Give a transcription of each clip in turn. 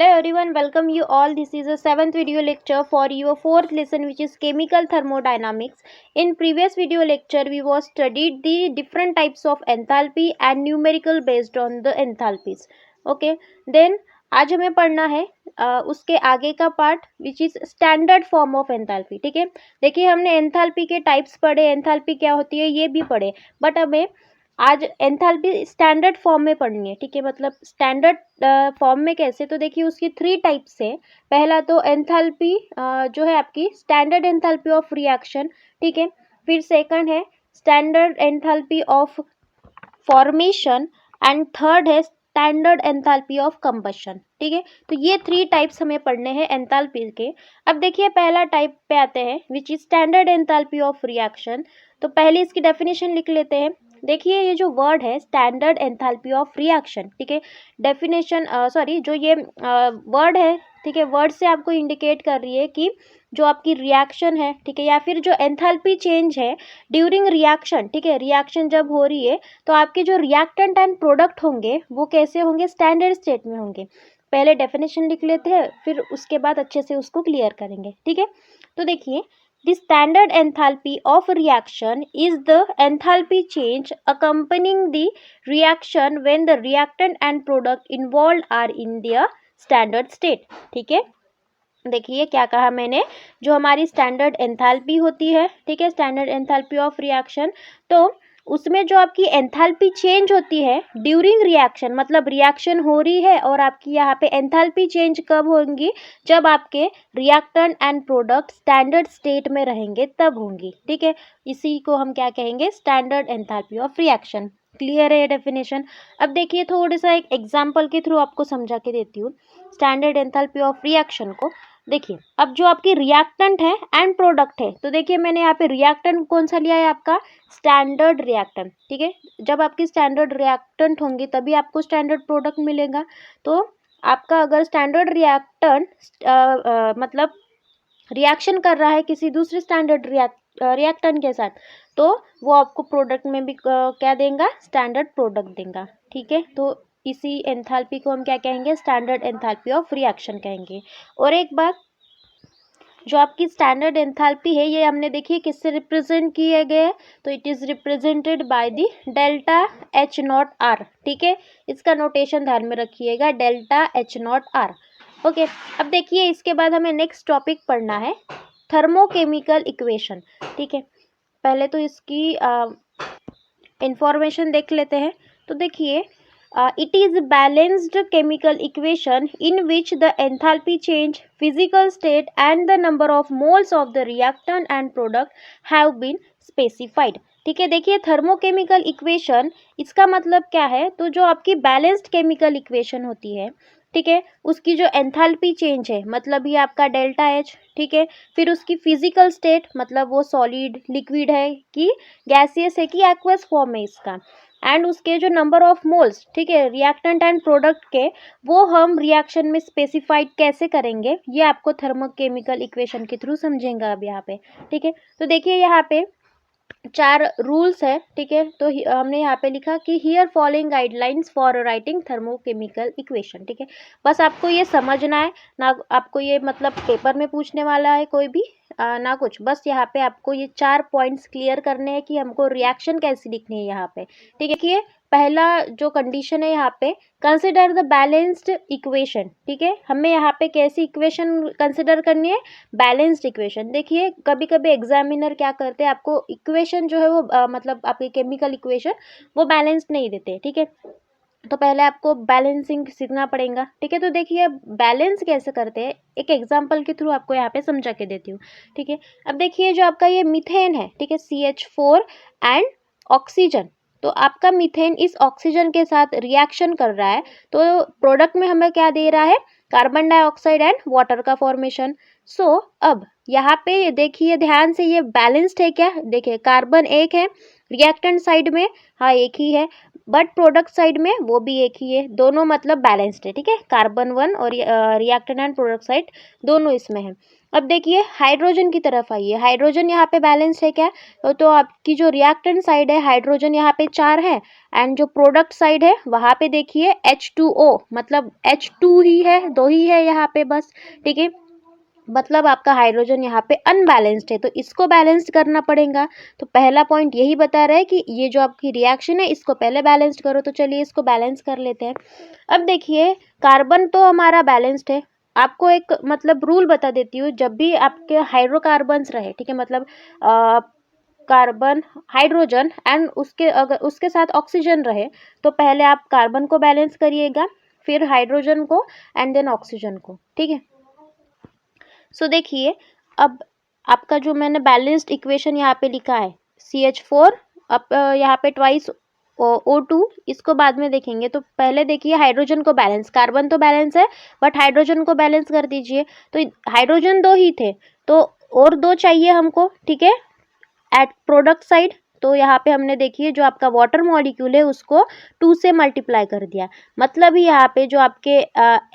Hello everyone, welcome you all. This is a 7th video lecture for your 4th lesson, which is chemical thermodynamics. In previous video lecture we was studied the different types of enthalpy and numerical based on the enthalpies. Okay, then आज हमें पढ़ना है उसके आगे का part which is standard form of enthalpy. ठीक है, देखिए हमने एंथैल्पी के टाइप्स पढ़े, एंथैल्पी क्या होती है ये भी पढ़े, बट हमें आज एंथैल्पी स्टैंडर्ड फॉर्म में पढ़नी है. ठीक है, मतलब स्टैंडर्ड फॉर्म में कैसे, तो देखिए उसकी 3 टाइप्स है. पहला तो एंथैल्पी जो है आपकी स्टैंडर्ड एंथैल्पी ऑफ रिएक्शन. ठीक है, फिर सेकंड है standard enthalpy of formation and third है स्टैंडर्ड एंथैल्पी ऑफ कंबशन. ठीक है, तो ये 3 टाइप्स हमें पढ़ने हैं एंथैल्पी के. अब देखिए पहला टाइप पे आते हैं which is standard enthalpy of reaction. तो पहले इसकी डेफिनेशन लिख लेते हैं. देखिए ये जो वर्ड है स्टैंडर्ड एंथैल्पी ऑफ रिएक्शन, ठीक है, डेफिनेशन जो ये वर्ड है, ठीक है, वर्ड से आपको इंडिकेट कर रही है कि जो आपकी रिएक्शन है, ठीक है, या फिर जो एंथैल्पी चेंज है ड्यूरिंग रिएक्शन. ठीक है, रिएक्शन जब हो रही है तो आपके जो रिएक्टेंट एंड प्रोडक्ट होंगे वो कैसे होंगे, स्टैंडर्ड स्टेट में होंगे. पहले डेफिनेशन लिख लेते हैं, फिर उसके बाद अच्छे से उसको क्लियर करेंगे. ठीक है, तो देखिए the standard enthalpy of reaction is the enthalpy change accompanying the reaction when the reactant and product involved are in their standard state. ठीक है, देखिए क्या कहा मैंने, जो हमारी स्टैंडर्ड एंथैल्पी होती है, ठीक है, स्टैंडर्ड एंथैल्पी ऑफ रिएक्शन, तो उसमें जो आपकी एंथैल्पी चेंज होती है ड्यूरिंग रिएक्शन, मतलब रिएक्शन हो रही है और आपकी यहाँ पे एंथैल्पी चेंज कब होंगी, जब आपके reactant and product standard state में रहेंगे तब होंगी. ठीक है, इसी को हम क्या कहेंगे, standard enthalpy of reaction. Clear है ये डेफिनेशन. अब देखिए थोड़ा सा एक एग्जाम्पल के थ्रू आपको समझा के देती हूँ स्टैंडर्ड एंथैल्पी ऑफ रिएक्शन को. देखिए अब जो आपकी रिएक्टेंट है एंड प्रोडक्ट है, तो देखिए मैंने यहाँ पे रिएक्टेंट कौन सा लिया है, आपका स्टैंडर्ड रिएक्टेंट. ठीक है, जब आपकी स्टैंडर्ड रिएक्टेंट होंगी तभी आपको स्टैंडर्ड प्रोडक्ट मिलेगा. तो आपका अगर स्टैंडर्ड रिएक्टेंट मतलब रिएक्शन कर रहा है किसी दूसरे स्टैंडर्ड रिएक्टेंट के साथ, तो वो आपको प्रोडक्ट में भी क्या देगा, स्टैंडर्ड प्रोडक्ट देगा. ठीक है, तो इसी एंथैल्पी को हम क्या कहेंगे, स्टैंडर्ड एंथैल्पी ऑफ रिएक्शन कहेंगे. और एक बात, जो आपकी स्टैंडर्ड एंथैल्पी है ये हमने देखिए किससे रिप्रेजेंट किए गए हैं, तो it is represented by the delta H naught R. ठीक है, इसका नोटेशन ध्यान में रखिएगा, delta H naught R. Okay, अब देखिए इसके बाद हमें नेक्स्ट टॉपिक पढ़ना है थर्मोकेमिकल इक्वेशन. ठीक है, पहले तो इसकी इंफॉर्मेशन देख लेते हैं. तो देखिए it is balanced chemical equation in which the enthalpy change, physical state and the number of moles of the reactant and product have been specified. ठीक है, देखिए थर्मोकेमिकल इक्वेशन, इसका मतलब क्या है, तो जो आपकी बैलेंस्ड केमिकल इक्वेशन होती है, ठीक है, उसकी जो एंथैल्पी चेंज है, मतलब ये आपका डेल्टा एच. ठीक है, फिर उसकी फिजिकल स्टेट, मतलब वो सॉलिड, लिक्विड है कि गैसियस है कि एक्वस फॉर्म है इसका, एंड उसके जो नंबर ऑफ मोल्स, ठीक है, रिएक्टेंट एंड प्रोडक्ट के, वो हम रिएक्शन में स्पेसिफाइड कैसे करेंगे, ये आपको थर्मोकेमिकल इक्वेशन के थ्रू समझेंगे अब यहाँ पे. ठीक है, तो देखिए यहाँ पे 4 रूल्स है. ठीक है, तो हमने यहाँ पे लिखा कि here following guidelines for writing thermochemical equation. ठीक है, बस आपको ये समझना है ना, आपको ये मतलब पेपर में पूछने वाला है कोई भी ना कुछ, बस यहाँ पे आपको ये 4 पॉइंट्स क्लियर करने हैं कि हमको रिएक्शन कैसी लिखनी है यहाँ पे. ठीक है, कि पहला जो कंडीशन है यहाँ पे, कंसिडर द बैलेंस्ड इक्वेशन. ठीक है, हमें यहाँ पे कैसी इक्वेशन कंसिडर करनी है, बैलेंस्ड इक्वेशन. देखिए कभी कभी एग्जामिनर क्या करते हैं, आपको इक्वेशन जो है वो मतलब आपकी केमिकल इक्वेशन वो बैलेंस्ड नहीं देते. ठीक है, तो पहले आपको बैलेंसिंग सीखना पड़ेगा. ठीक है, तो देखिए बैलेंस कैसे करते हैं, एक एग्जांपल के थ्रू आपको यहाँ पे समझा के देती हूँ. ठीक है, अब देखिए जो आपका ये मीथेन है, ठीक है, CH4 एंड ऑक्सीजन, तो आपका मीथेन इस ऑक्सीजन के साथ रिएक्शन कर रहा है, तो प्रोडक्ट में हमें क्या दे रहा है, कार्बन डाइऑक्साइड एंड वाटर का फॉर्मेशन. सो अब यहाँ पे देखिए ध्यान से, ये बैलेंस्ड है क्या, देखिए कार्बन एक है, रिएक्टेंट साइड में हाँ एक ही है, बट प्रोडक्ट साइड में वो भी एक ही है, दोनों मतलब बैलेंस्ड है, ठीक है। कार्बन 1 और रिएक्टेंट एंड प्रोडक्ट साइड दोनों इसमें है। अब देखिए हाइड्रोजन की तरफ आइए, हाइड्रोजन यहाँ पे बैलेंस है क्या, तो आपकी जो रिएक्टेंट साइड है हाइड्रोजन यहाँ पे 4 है, एंड जो प्रोडक्ट साइड है वहाँ पे देखिए H2O मतलब H2 ही है, 2 ही है यहाँ पे बस, ठीक है। मतलब आपका हाइड्रोजन यहाँ पे अनबैलेंस्ड है, तो इसको बैलेंस्ड करना पड़ेगा। तो पहला पॉइंट यही बता रहा है कि ये जो आपकी रिएक्शन है इसको पहले बैलेंस्ड करो, तो चलिए इसको बैलेंस कर लेते हैं। अब देखिए कार्बन तो हमारा बैलेंस्ड है, आपको एक मतलब रूल बता देती हूँ, जब भी आपके हाइड्रोकार्बन्स रहे, ठीक है, मतलब कार्बन हाइड्रोजन एंड उसके अगर उसके साथ ऑक्सीजन रहे, तो पहले आप कार्बन को बैलेंस करिएगा, फिर हाइड्रोजन को एंड देन ऑक्सीजन को, ठीक है। सो देखिए अब आपका जो मैंने बैलेंस्ड इक्वेशन यहाँ पे लिखा है CH4, अब यहाँ पे ट्वाइस O2, इसको बाद में देखेंगे। तो पहले देखिए हाइड्रोजन को बैलेंस, कार्बन तो बैलेंस है बट हाइड्रोजन को बैलेंस कर दीजिए। तो हाइड्रोजन 2 ही थे, तो और 2 चाहिए हमको, ठीक है, एट प्रोडक्ट साइड। तो यहाँ पे हमने देखिए जो आपका वाटर मॉलिक्यूल है उसको 2 से मल्टीप्लाई कर दिया, मतलब ही यहाँ पे जो आपके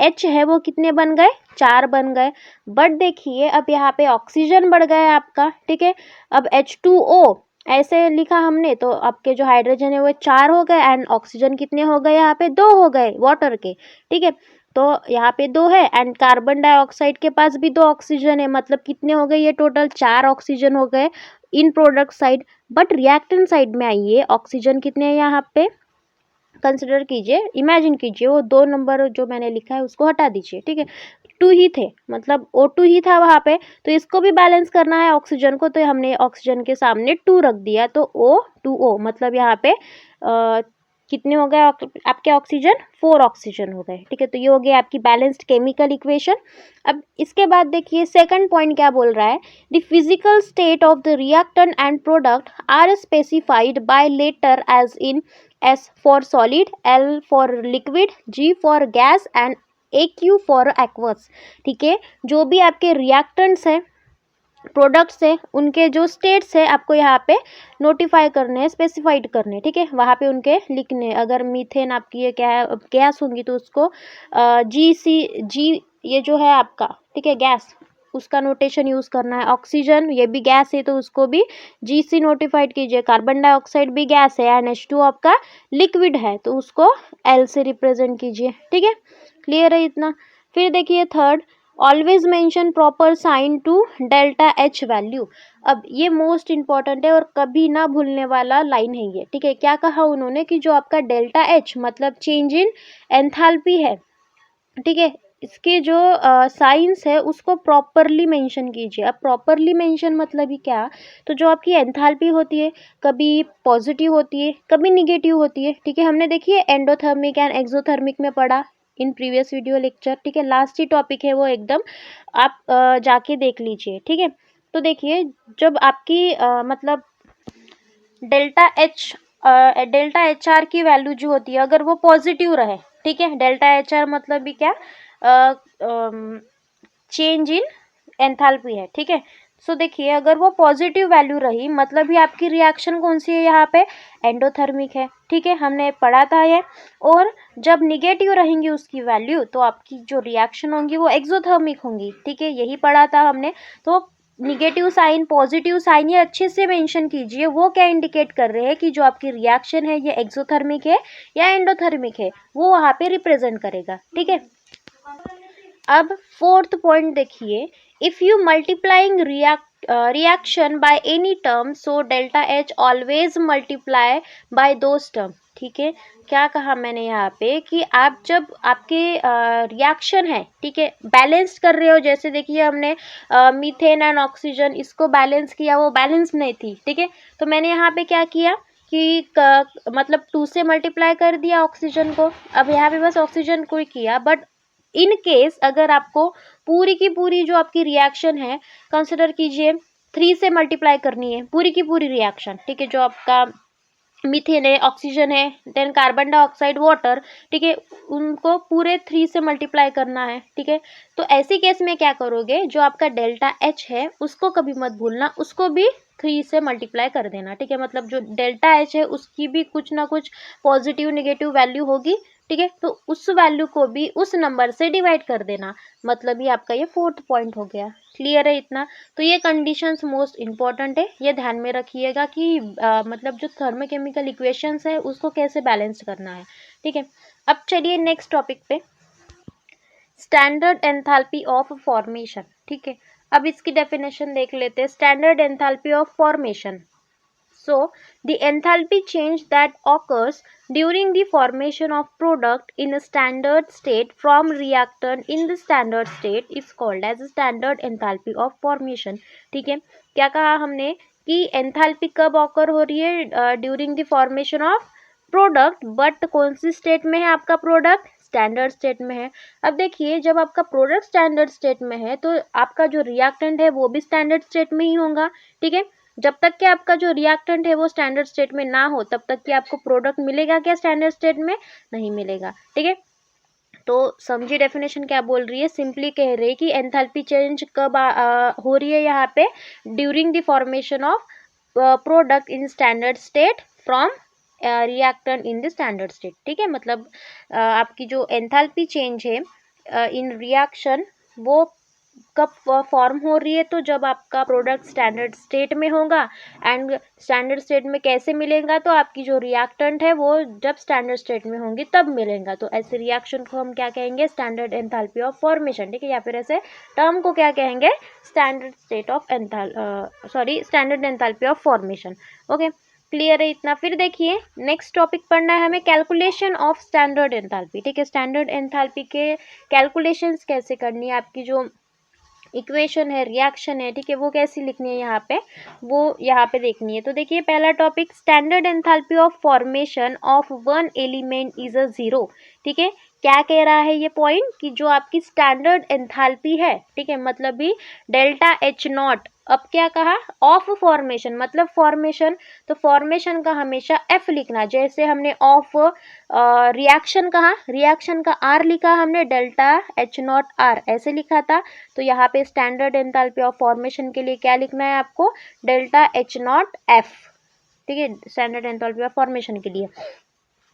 H है वो कितने बन गए, 4 बन गए। बट देखिए अब यहाँ पे ऑक्सीजन बढ़ गया आपका, ठीक है। अब H2O ऐसे लिखा हमने, तो आपके जो हाइड्रोजन है वो 4 हो गए एंड ऑक्सीजन कितने हो गए, यहाँ पे 2 हो गए वाटर के, ठीक है। तो यहाँ पे 2 है एंड कार्बन डाइऑक्साइड के पास भी 2 ऑक्सीजन है, मतलब कितने हो गए, ये टोटल 4 ऑक्सीजन हो गए in product side. But reactant side में आइए, ऑक्सीजन कितने हैं यहाँ पे, कंसिडर कीजिए, इमेजिन कीजिए, वो 2 नंबर जो मैंने लिखा है उसको हटा दीजिए, ठीक है। 2 ही थे, मतलब O2 ही था वहाँ पे, तो इसको भी बैलेंस करना है ऑक्सीजन को, तो हमने ऑक्सीजन के सामने 2 रख दिया, तो O2O मतलब यहाँ पे कितने हो गए आपके ऑक्सीजन, 4 ऑक्सीजन हो गए, ठीक है। तो ये हो गया आपकी बैलेंस्ड केमिकल इक्वेशन। अब इसके बाद देखिए सेकंड पॉइंट क्या बोल रहा है, the physical state of the reactant and product are specified by letter as in S for solid, L for liquid, G for gas and AQ for aqueous, ठीक है। जो भी आपके रिएक्टेंट्स हैं, प्रोडक्ट्स है, उनके जो स्टेट्स है आपको यहाँ पे नोटिफाई करने हैं, स्पेसिफाइड करने हैं, ठीक है, वहाँ पे उनके लिखने। अगर मीथेन आपकी ये क्या है गैस होंगी तो उसको जी ये जो है आपका, ठीक है, गैस, उसका नोटेशन यूज़ करना है। ऑक्सीजन ये भी गैस है तो उसको भी GC नोटिफाइड कीजिए। कार्बन डाइऑक्साइड भी गैस है एंड H2 आपका लिक्विड है तो उसको L से रिप्रेजेंट कीजिए, ठीक है। क्लियर है इतना। फिर देखिए third, always mention proper sign to delta H value. अब ये मोस्ट इंपॉर्टेंट है और कभी ना भूलने वाला लाइन है ये, ठीक है। क्या कहा उन्होंने कि जो आपका डेल्टा H मतलब चेंज इन एंथैल्पी है, ठीक है, इसके जो साइंस है उसको प्रॉपरली मेंशन कीजिए। अब प्रॉपरली मेंशन मतलब ही क्या, तो जो आपकी एंथैल्पी होती है कभी पॉजिटिव होती है कभी निगेटिव होती है, ठीक है। हमने देखिए एंडोथर्मिक एंड एक्सोथर्मिक में पढ़ा इन प्रीवियस वीडियो लेक्चर, ठीक है। लास्ट ही टॉपिक है वो, एकदम आप जाके देख लीजिए, ठीक है। तो देखिए जब आपकी मतलब डेल्टा एच आर की वैल्यू जो होती है अगर वो पॉजिटिव रहे, ठीक है, डेल्टा एच आर मतलब भी क्या, चेंज इन एंथैल्पी है, ठीक है। सो देखिए अगर वो पॉजिटिव वैल्यू रही मतलब ही आपकी रिएक्शन कौन सी है, यहाँ पे एंडोथर्मिक है, ठीक है, हमने पढ़ा था ये। और जब निगेटिव रहेंगी उसकी वैल्यू तो आपकी जो रिएक्शन होंगी वो एक्सोथर्मिक होंगी, ठीक है, यही पढ़ा था हमने। तो निगेटिव साइन पॉजिटिव साइन ये अच्छे से मेंशन कीजिए, वो क्या इंडिकेट कर रहे हैं कि जो आपकी रिएक्शन है ये एक्सोथर्मिक है या एंडोथर्मिक है, वो वहाँ पे रिप्रेजेंट करेगा, ठीक है। अब फोर्थ पॉइंट देखिए, if you multiplying reaction by any term so delta H always multiply by those term, ठीक है। क्या कहा मैंने यहाँ पे कि आप जब आपके रिएक्शन है, ठीक है, बैलेंस कर रहे हो, जैसे देखिए हमने मीथेन एंड ऑक्सीजन इसको बैलेंस किया, वो बैलेंस नहीं थी, ठीक है। तो मैंने यहाँ पे क्या किया कि मतलब 2 से मल्टीप्लाई कर दिया ऑक्सीजन को। अब यहाँ पे बस ऑक्सीजन को ही किया, बट इन केस अगर आपको पूरी की पूरी जो आपकी रिएक्शन है कंसिडर कीजिए 3 से मल्टीप्लाई करनी है, पूरी की पूरी रिएक्शन, ठीक है, जो आपका मीथेन है, ऑक्सीजन है, देन कार्बन डाइऑक्साइड, वाटर, ठीक है, उनको पूरे 3 से मल्टीप्लाई करना है, ठीक है। तो ऐसी केस में क्या करोगे, जो आपका डेल्टा एच है उसको कभी मत भूलना, उसको भी 3 से मल्टीप्लाई कर देना, ठीक है। मतलब जो डेल्टा एच है उसकी भी कुछ ना कुछ पॉजिटिव नेगेटिव वैल्यू होगी, ठीक है। तो उस वैल्यू को भी उस नंबर से डिवाइड कर देना, मतलब ये आपका ये 4th पॉइंट हो गया। क्लियर है इतना? तो ये कंडीशंस मोस्ट इंपॉर्टेंट है, ये ध्यान में रखिएगा कि मतलब जो थर्मोकेमिकल इक्वेशंस है उसको कैसे बैलेंस करना है, ठीक है। अब चलिए नेक्स्ट टॉपिक पे, स्टैंडर्ड एंथैल्पी ऑफ फॉर्मेशन, ठीक है। अब इसकी डेफिनेशन देख लेते हैं, standard enthalpy of formation. So, the enthalpy change that occurs during the formation of product in a standard state from reactant in the standard state is called as a standard enthalpy of formation, ठीक है। क्या कहा हमने कि enthalpy कब occur हो रही है, during the formation of product, but कौन सी स्टेट में है आपका प्रोडक्ट, स्टैंडर्ड स्टेट में है। अब देखिए, जब आपका प्रोडक्ट स्टैंडर्ड स्टेट में है तो आपका जो रिएक्टेंट है वो भी स्टैंडर्ड स्टेट में ही होगा, ठीक है। जब तक कि आपका जो रिएक्टेंट है वो स्टैंडर्ड स्टेट में ना हो तब तक कि आपको प्रोडक्ट मिलेगा क्या स्टैंडर्ड स्टेट में, नहीं मिलेगा, ठीक है। तो समझिए डेफिनेशन क्या बोल रही है, सिंपली कह रही है कि एंथैल्पी चेंज कब हो रही है यहाँ पे, during the formation of product in standard state from reactant in the standard state, ठीक है। मतलब आपकी जो एंथैल्पी चेंज है इन रिएक्शन वो कब फॉर्म हो रही है, तो जब आपका प्रोडक्ट स्टैंडर्ड स्टेट में होगा। एंड स्टैंडर्ड स्टेट में कैसे मिलेगा, तो आपकी जो रिएक्टेंट है वो जब स्टैंडर्ड स्टेट में होंगी तब मिलेगा। तो ऐसे रिएक्शन को हम क्या कहेंगे, स्टैंडर्ड एंथैल्पी ऑफ फॉर्मेशन, ठीक है। या फिर ऐसे टर्म को क्या कहेंगे, standard state of standard enthalpy of formation. Okay, clear है इतना? फिर देखिए नेक्स्ट टॉपिक पढ़ना है हमें, कैलकुलेशन ऑफ स्टैंडर्ड एंथैल्पी, ठीक है। स्टैंडर्ड एंथैल्पी के कैलकुलेशंस कैसे करनी है, आपकी जो इक्वेशन है, रिएक्शन है, ठीक है, वो कैसी लिखनी है यहाँ पे, वो यहाँ पे देखनी है। तो देखिए पहला topic, standard enthalpy of formation of one element is a zero, ठीक है। क्या कह रहा है ये पॉइंट कि जो आपकी स्टैंडर्ड एंथैल्पी है, ठीक है, मतलब भी डेल्टा एच नॉट, अब क्या कहा, ऑफ फॉर्मेशन, मतलब फॉर्मेशन, तो फॉर्मेशन का हमेशा एफ लिखना, जैसे हमने ऑफ रिएक्शन कहा, रिएक्शन का आर लिखा हमने, डेल्टा एच नॉट आर ऐसे लिखा था। तो यहाँ पे स्टैंडर्ड एंथैल्पी ऑफ फॉर्मेशन के लिए क्या लिखना है आपको, डेल्टा एच नॉट एफ, ठीक है, स्टैंडर्ड एंथैल्पी ऑफ फॉर्मेशन के लिए।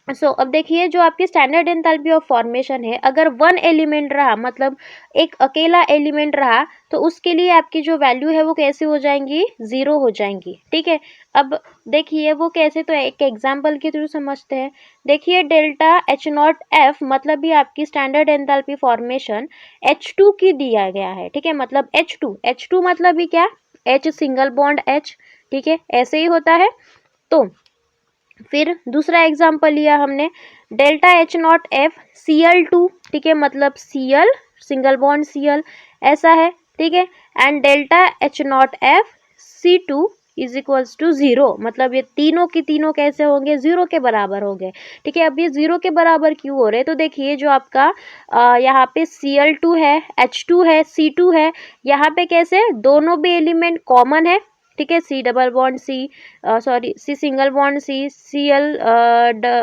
अब देखिए जो आपकी स्टैंडर्ड एंथैल्पी ऑफ फॉर्मेशन है, अगर वन एलिमेंट रहा, मतलब एक अकेला एलिमेंट रहा, तो उसके लिए आपकी जो वैल्यू है वो कैसे हो जाएंगी, जीरो हो जाएंगी, ठीक है। अब देखिए वो कैसे, तो एक एग्जांपल के थ्रू समझते हैं। देखिए डेल्टा एच नॉट एफ मतलब भी आपकी स्टैंडर्ड एंथैल्पी फॉर्मेशन H2 की दिया गया है, ठीक है। मतलब H2 मतलब भी क्या, H सिंगल बॉन्ड H, ठीक है, ऐसे ही होता है। तो फिर दूसरा एग्जाम्पल लिया हमने, delta H not F Cl2, ठीक है, मतलब Cl सिंगल बॉन्ड Cl ऐसा है, ठीक है। And delta H not F C2 is equals to zero, मतलब ये तीनों की तीनों कैसे होंगे, जीरो के बराबर हो गए, ठीक है। अब ये जीरो के बराबर क्यों हो रहे हैं, तो देखिए जो आपका यहाँ पे Cl2 है, H2 है, C2 है, यहाँ पे कैसे दोनों भी एलिमेंट कॉमन है, ठीक है। C double bond C single bond Cl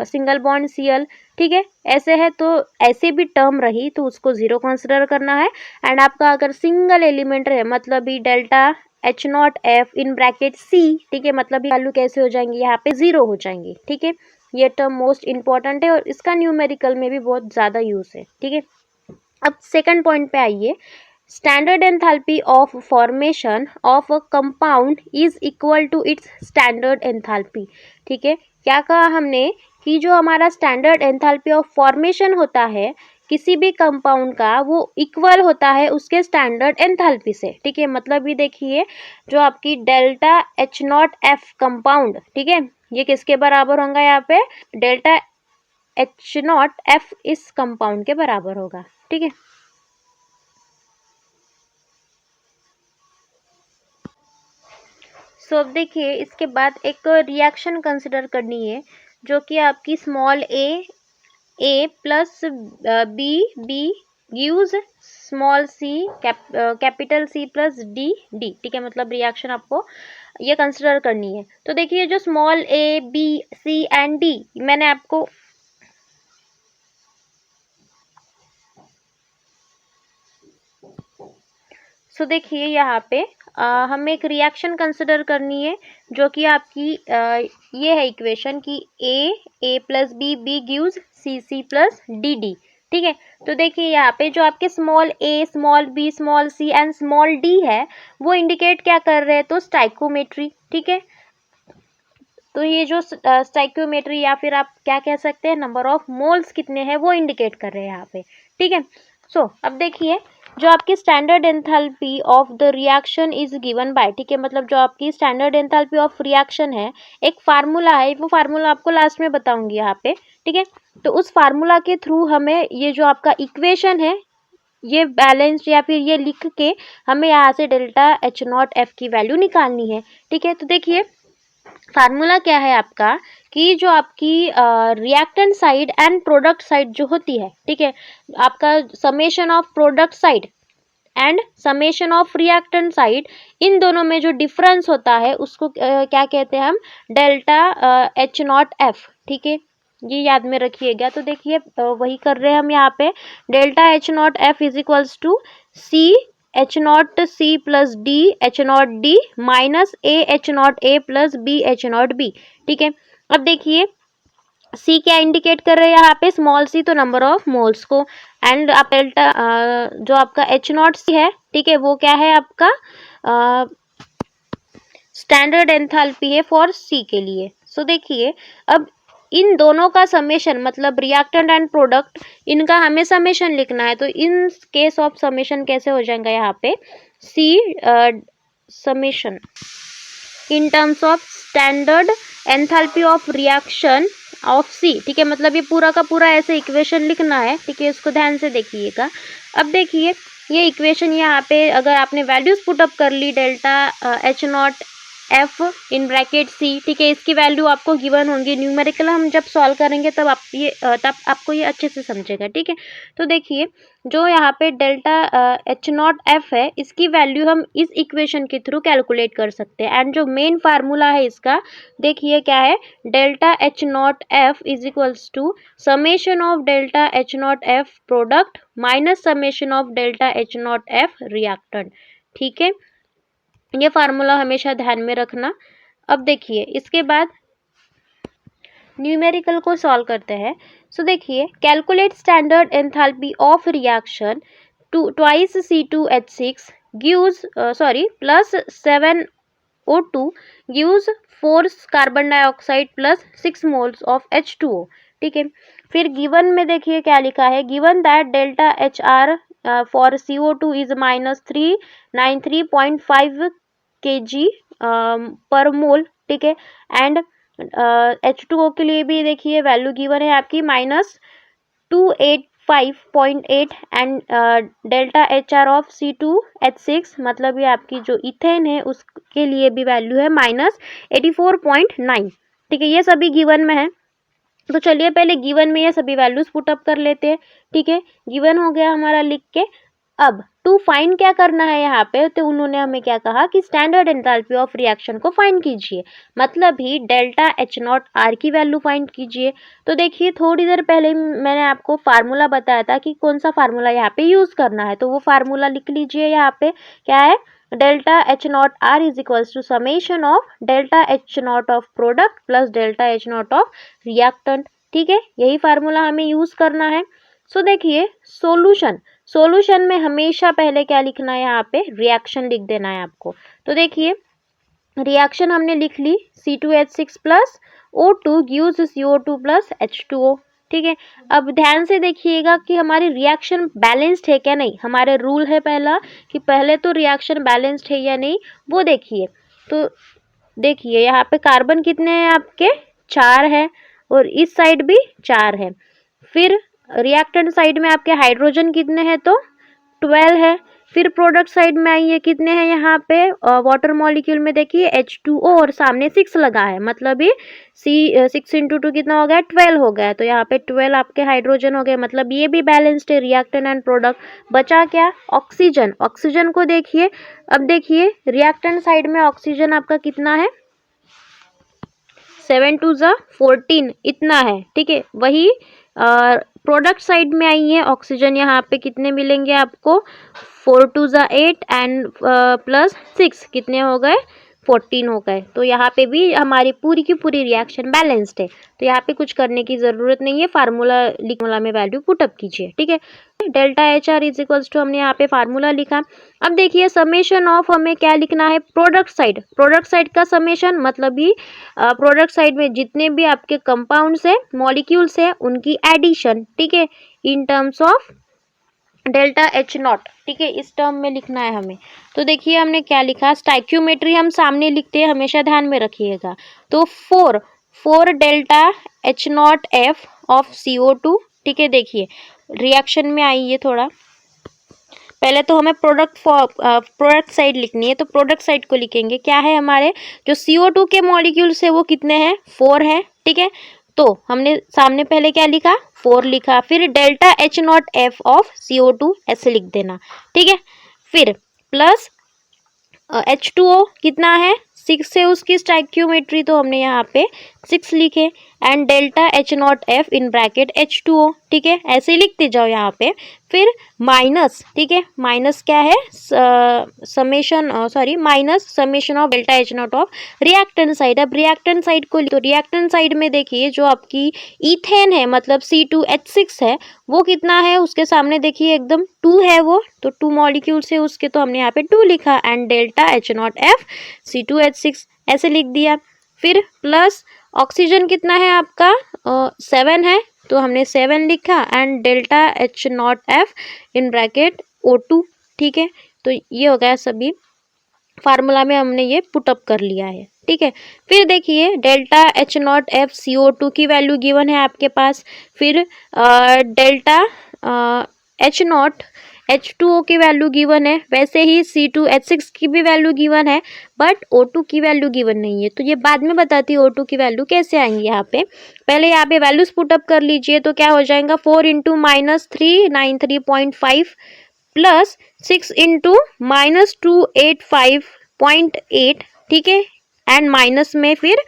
single bond Cl, ठीक है, ऐसे है। तो ऐसे भी टर्म रही तो उसको जीरो कंसिडर करना है। एंड आपका अगर सिंगल एलिमेंट रहे, मतलब भी delta H not F in bracket C, ठीक है, मतलब वैल्यू कैसे हो जाएंगी, यहाँ पे जीरो हो जाएंगी, ठीक है। ये टर्म मोस्ट इंपॉर्टेंट है और इसका न्यूमेरिकल में भी बहुत ज़्यादा यूज है, ठीक है। अब सेकंड पॉइंट पे आइए, standard enthalpy of formation of a compound is equal to its standard enthalpy, ठीक है। क्या कहा हमने कि जो हमारा स्टैंडर्ड एंथैल्पी ऑफ फॉर्मेशन होता है किसी भी कंपाउंड का, वो इक्वल होता है उसके स्टैंडर्ड एंथैल्पी से, ठीक है। मतलब ये देखिए जो आपकी delta H not F compound, ठीक है, ये किसके बराबर होगा, यहाँ पे डेल्टा एच नॉट एफ इस कंपाउंड के बराबर होगा, ठीक है। अब देखिए इसके बाद एक रिएक्शन कंसिडर करनी है, जो कि आपकी स्मॉल ए plus B gives small C capital C plus D, ठीक है। मतलब रिएक्शन आपको ये कंसिडर करनी है। तो देखिए जो small a, b, c and d मैंने आपको देखिए यहाँ पे हमें एक रिएक्शन कंसिडर करनी है जो कि आपकी ये है इक्वेशन कि a plus b gives c plus dd। ठीक है, तो देखिए यहाँ पे जो आपके small a, small b, small c and small d है वो इंडिकेट क्या कर रहे हैं, तो स्टाइकोमेट्री। ठीक है, तो ये जो स्टाइकोमेट्री या फिर आप क्या कह सकते हैं, नंबर ऑफ मोल्स कितने हैं वो इंडिकेट कर रहे हैं यहाँ पे। ठीक है, सो अब देखिए जो आपकी standard enthalpy of the reaction is given by, ठीक है, मतलब जो आपकी स्टैंडर्ड एंथैल्पी ऑफ रिएक्शन है, एक फार्मूला है, वो फार्मूला आपको लास्ट में बताऊंगी यहाँ पे। ठीक है, तो उस फार्मूला के थ्रू हमें ये जो आपका इक्वेशन है ये बैलेंस या फिर ये लिख के हमें यहाँ से डेल्टा एच नॉट एफ की वैल्यू निकालनी है। ठीक है, तो देखिए फार्मूला क्या है आपका कि जो आपकी reactant side and product side जो होती है, ठीक है, आपका summation of product side and summation of reactant side, इन दोनों में जो डिफरेंस होता है उसको क्या कहते हैं हम, डेल्टा एच नॉट एफ। ठीक है, ये याद में रखिएगा। तो देखिए वही कर रहे हैं हम यहाँ पे, delta H not F is equals to C H naught C plus D H naught D minus A H naught A plus B H naught B. ठीक है, अब देखिए सी क्या इंडिकेट कर रहे हैं यहाँ पे, स्मॉल सी, तो नंबर ऑफ मोल्स को, एंड आप डेल्टा जो आपका एच नॉट सी है, ठीक है, वो क्या है आपका स्टैंडर्ड एंथैल्पी है फॉर सी के लिए। सो देखिए अब इन दोनों का समेशन, मतलब रिएक्टेंट एंड प्रोडक्ट, इनका हमें समेशन लिखना है। तो इन केस ऑफ समेशन कैसे हो जाएगा यहाँ पे, C summation in terms of standard enthalpy of reaction of C. ठीक है, मतलब ये पूरा का पूरा ऐसे इक्वेशन लिखना है। ठीक है, इसको ध्यान से देखिएगा। अब देखिए ये इक्वेशन यहाँ पे अगर आपने वैल्यूज पुट अप कर ली, delta H not F in bracket C, ठीक है, इसकी वैल्यू आपको गिवन होंगी। न्यूमेरिकल हम जब सॉल्व करेंगे तब आपको ये अच्छे से समझेगा। ठीक है, तो देखिए जो यहाँ पे डेल्टा एच नॉट एफ है, इसकी वैल्यू हम इस इक्वेशन के थ्रू कैलकुलेट कर सकते हैं। एंड जो मेन फार्मूला है इसका, देखिए क्या है, delta H not F is equals to summation of delta H not F product minus summation of delta H not F reactant. ठीक है, ये फार्मूला हमेशा ध्यान में रखना। अब देखिए इसके बाद न्यूमेरिकल को सॉल्व करते हैं। सो देखिए calculate standard enthalpy of reaction twice C2H6 gives plus 7O2 gives 4 carbon dioxide plus 6 moles of H2O। ठीक है, फिर गिवन में देखिए क्या लिखा है, given that delta H are for CO2 is -393.5 kg पर मोल। ठीक है, एंड H2O के लिए भी देखिए वैल्यू गिवन है आपकी -285.8 and delta H are of C2H6, मतलब ये आपकी जो इथेन है उसके लिए भी वैल्यू है -84.9। ठीक है, ये सभी गिवन में है। तो चलिए पहले गिवन में ये सभी वैल्यूज पुट अप कर लेते हैं। ठीक है, गिवन हो गया हमारा लिख के। अब टू फाइंड क्या करना है यहाँ पे, तो उन्होंने हमें क्या कहा कि स्टैंडर्ड एंथैल्पी ऑफ रिएक्शन को फाइंड कीजिए, मतलब ही डेल्टा एच नॉट आर की वैल्यू फाइंड कीजिए। तो देखिए थोड़ी देर पहले मैंने आपको फार्मूला बताया था कि कौन सा फार्मूला यहाँ पे यूज करना है, तो वो फार्मूला लिख लीजिए। यहाँ पे क्या है, delta H naught R is equals to summation of delta H naught of product plus delta H naught of reactant. ठीक है, यही फार्मूला हमें यूज करना है। सो देखिए सोल्यूशन में हमेशा पहले क्या लिखना है, यहाँ पे रिएक्शन लिख देना है आपको। तो देखिए रिएक्शन हमने लिख ली, C2H6 plus O2 gives CO2 plus H2O। ठीक है, अब ध्यान से देखिएगा कि हमारी रिएक्शन बैलेंस्ड है क्या नहीं। हमारे रूल है पहला कि पहले तो रिएक्शन बैलेंस्ड है या नहीं वो देखिए। तो देखिए यहाँ पे कार्बन कितने हैं आपके, 4 है, और इस साइड भी 4 है। फिर रिएक्टेंट साइड में आपके हाइड्रोजन कितने हैं, तो 12 है। फिर प्रोडक्ट साइड में आइए, कितने हैं यहाँ पे वाटर मॉलिक्यूल में देखिए H2O और सामने 6 लगा है, मतलब ये 6 इंटू 2 कितना हो गया 12 हो गया, तो यहाँ पे 12 आपके हाइड्रोजन हो गए, मतलब ये भी बैलेंस्ड है रिएक्टेंट एंड प्रोडक्ट। बचा क्या, ऑक्सीजन। ऑक्सीजन को देखिए, अब देखिए रिएक्टेंट साइड में ऑक्सीजन आपका कितना है 7 2 14 इतना है, ठीक है। वही प्रोडक्ट साइड में आइए, ऑक्सीजन यहाँ पे कितने मिलेंगे आपको 4 2 8 एंड प्लस 6 कितने हो गए 14 हो गए। तो यहाँ पे भी हमारी पूरी की पूरी रिएक्शन बैलेंस्ड है, तो यहाँ पे कुछ करने की ज़रूरत नहीं है, फार्मूला में वैल्यू पुटअप कीजिए, ठीक है। Delta H R is equals to हमने यहाँ पे फार्मूला लिखा। अब देखिए समेशन ऑफ हमें क्या लिखना है, प्रोडक्ट साइड का समेशन, मतलब ही प्रोडक्ट साइड में जितने भी आपके कंपाउंड्स है मॉलिक्यूल्स है उनकी एडिशन, ठीक है, इन terms of delta H not, ठीक है, इस टर्म में लिखना है हमें। तो देखिए हमने क्या लिखा, स्टाइक्यूमेट्री हम सामने लिखते हैं, हमेशा ध्यान में रखिएगा। तो 4 delta H not F of CO2, ठीक है। देखिए रिएक्शन में आइए थोड़ा, पहले तो हमें प्रोडक्ट साइड लिखनी है, तो प्रोडक्ट साइड को लिखेंगे, क्या है हमारे जो CO2 के मॉलिक्यूल्स है वो कितने हैं 4 है, ठीक है। तो हमने सामने पहले क्या लिखा 4 लिखा, फिर delta H not F of CO2 ऐसे लिख देना, ठीक है। फिर प्लस H2O कितना है 6 है उसकी स्टाइक्यूमेट्री, तो हमने यहाँ पे 6 लिखे and delta H not F in bracket H2O, ठीक है, ऐसे लिखते जाओ यहाँ पे। फिर माइनस, ठीक है, माइनस क्या है minus summation of delta H naught of reactant side. अब रिएक्टेंट साइड को, तो रिएक्टेंट साइड में देखिए जो आपकी इथेन है मतलब C2H6 है वो कितना है, उसके सामने देखिए एकदम 2 है वो, तो 2 मॉलिक्यूल्स है उसके, तो हमने यहाँ पे 2 लिखा and delta H not F C2H6 ऐसे लिख दिया। फिर प्लस ऑक्सीजन कितना है आपका 7 है, तो हमने 7 लिखा and delta H not F in bracket O2, ठीक है। तो ये हो गया, सभी फार्मूला में हमने ये पुटअप कर लिया है, ठीक है। फिर देखिए delta H not F CO2 की वैल्यू गिवन है आपके पास, फिर डेल्टा एच नॉट H2O की वैल्यू गिवन है, वैसे ही C2H6 की भी वैल्यू गिवन है, बट O2 की वैल्यू गिवन नहीं है, तो ये बाद में बताती है O2 की वैल्यू कैसे आएंगी। यहाँ पे पहले यहाँ पे वैल्यूज पुटअप कर लीजिए, तो क्या हो जाएगा 4 into minus 393.5 plus 6 into minus 285.8, ठीक है, एंड माइनस में फिर